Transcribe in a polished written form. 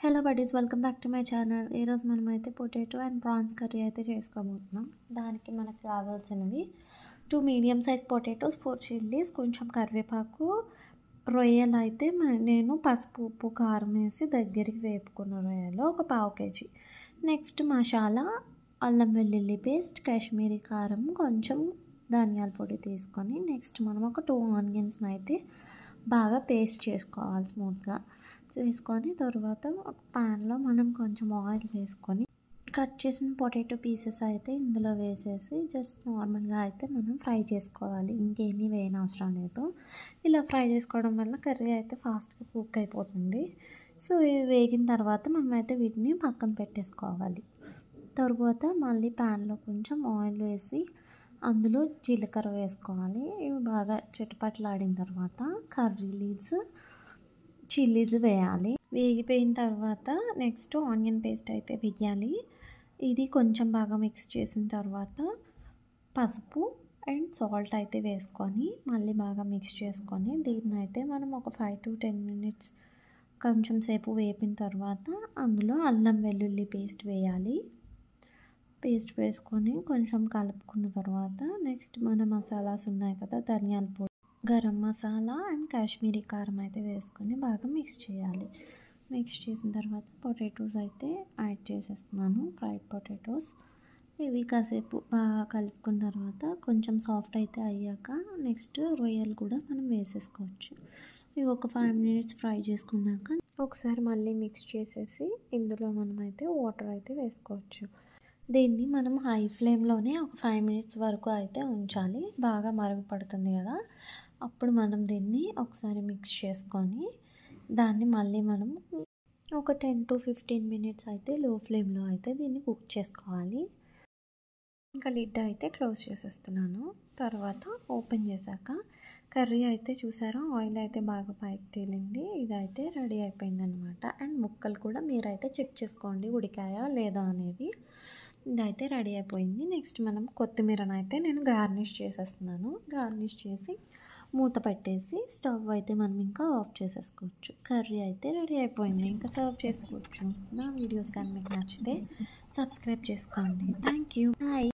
Hello buddies, welcome back to my channel. ఈరోజు మనమైతే potato and prawns curry అయితే చేసుకోబోతున్నాం. దానికి మనకు కావాల్సినవి 2 మీడియం సైజ్ పొటాటోస్, 4 చిల్లీస్, కొంచెం కరివేపాకు, రొయ్యలు అయితే నేను పసుపు, ఉప్పు, కారం వేసి దగ్గరికి వేపుకున్న రొయ్యలు ఒక 1/2 కేజీ. నెక్స్ట్ మసాలా, అల్లం వెల్లుల్లి పేస్ట్, కాశ్మీరీ కారం, కొంచెం ధనియాల పొడి తీసుకొని నెక్స్ట్ మనం ఒక 2 ఆనియన్స్ని అయితే బాగా పేస్ట్ చేసుకోవాలి స్మూత్గా చేసుకొని, తర్వాత ఒక ప్యాన్లో మనం కొంచెం ఆయిల్ వేసుకొని కట్ చేసిన పొటాటో పీసెస్ అయితే ఇందులో వేసేసి జస్ట్ నార్మల్గా అయితే మనం ఫ్రై చేసుకోవాలి. ఇంకేమీ వేయనవసరం లేదు. ఇలా ఫ్రై చేసుకోవడం వల్ల కర్రీ అయితే ఫాస్ట్గా కుక్ అయిపోతుంది. సో ఇవి వేగిన తర్వాత మనమైతే వీటిని పక్కన పెట్టేసుకోవాలి. తర్వాత మళ్ళీ ప్యాన్లో కొంచెం ఆయిల్ వేసి అందులో జీలకర్ర వేసుకోవాలి. ఇవి బాగా చిటపట్లాడిన తర్వాత కర్రీ లీవ్స్, చిల్లీస్ వేయాలి. వేగిపోయిన తర్వాత నెక్స్ట్ ఆనియన్ పేస్ట్ అయితే వేయాలి. ఇది కొంచెం బాగా మిక్స్ చేసిన తర్వాత పసుపు అండ్ సాల్ట్ అయితే వేసుకొని మళ్ళీ బాగా మిక్స్ చేసుకొని దీన్ని అయితే మనం ఒక 5 to 10 minutes కొంచెం సేపు వేపిన తర్వాత అందులో అల్లం వెల్లుల్లి పేస్ట్ వేయాలి. పేస్ట్ వేసుకొని కొంచెం కలుపుకున్న తర్వాత నెక్స్ట్ మన మసాలాస్ ఉన్నాయి కదా, ధనియాల పొడి, గరం మసాలా అండ్ కాశ్మీరీ కారం అయితే వేసుకొని బాగా మిక్స్ చేయాలి. మిక్స్ చేసిన తర్వాత పొటాటోస్ అయితే యాడ్ చేసేస్తున్నాను, ఫ్రైడ్ పొటాటోస్. ఇవి కాసేపు బాగా కలుపుకున్న తర్వాత కొంచెం సాఫ్ట్ అయితే అయ్యాక నెక్స్ట్ రొయ్యలు కూడా మనం వేసేసుకోవచ్చు. ఇవి ఒక 5 minutes ఫ్రై చేసుకున్నాక ఒకసారి మళ్ళీ మిక్స్ చేసేసి ఇందులో మనమైతే వాటర్ అయితే వేసుకోవచ్చు. దీన్ని మనం హై ఫ్లేమ్లోనే ఒక 5 minutes వరకు అయితే ఉంచాలి. బాగా మరుగుపడుతుంది కదా, అప్పుడు మనం దీన్ని ఒకసారి మిక్స్ చేసుకొని దాన్ని మళ్ళీ మనం ఒక 10 to 15 minutes అయితే లో ఫ్లేమ్లో అయితే దీన్ని కుక్ చేసుకోవాలి. ఇంకా లిడ్ అయితే క్లోజ్ చేసేస్తున్నాను. తర్వాత ఓపెన్ చేశాక కర్రీ అయితే చూసారా, ఆయిల్ అయితే బాగా పైకి తేలింది. ఇదైతే రెడీ అయిపోయింది అనమాట. అండ్ ముక్కలు కూడా మీరైతే చెక్ చేసుకోండి ఉడికాయా లేదా అనేది. ఇదైతే రెడీ అయిపోయింది. నెక్స్ట్ మనం కొత్తిమీరను అయితే నేను గార్నిష్ చేసేస్తున్నాను. గార్నిష్ చేసి మూత పెట్టేసి స్టవ్ అయితే మనం ఇంకా ఆఫ్ చేసేసుకోవచ్చు. కర్రీ అయితే రెడీ అయిపోయింది, ఇంకా సర్వ్ చేసుకోవచ్చు. నా వీడియోస్ కానీ మీకు నచ్చితే సబ్స్క్రైబ్ చేసుకోండి. Thank you. బాయ్.